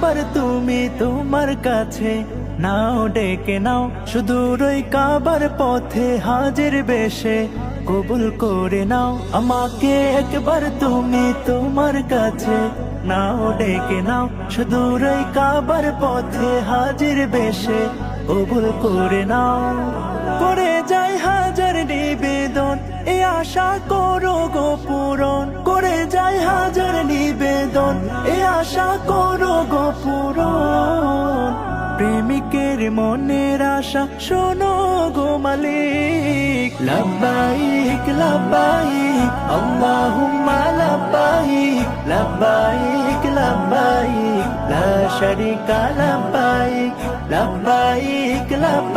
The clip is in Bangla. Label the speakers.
Speaker 1: একবার তুমি তোমার কাছে নাও ডেকে নাও, সুদূর ওই কাবার পথে হাজির বেশে কবুল করে নাও আমাকে। একবার তুমি তোমার কাছে নাও ডেকে নাও, সুদূর ওই কাবার পথে হাজির বেশে কবুল করে নাও। করে যাই হাজার নিবেদন, এ আশা করো গো পূরণ। করে যাই হাজার নিবেদন, এ আশা করো গো পূরণ। প্রেমিকের মনের আশা শোনো গো মালিক। লাব্বাইক লাব্বাইক আল্লাহুম্মা লাব্বাইক, লাব্বাইক লাব্বাইক লা শারীকা লাব্বাইক, লাব্বাইক লাব্বাইক।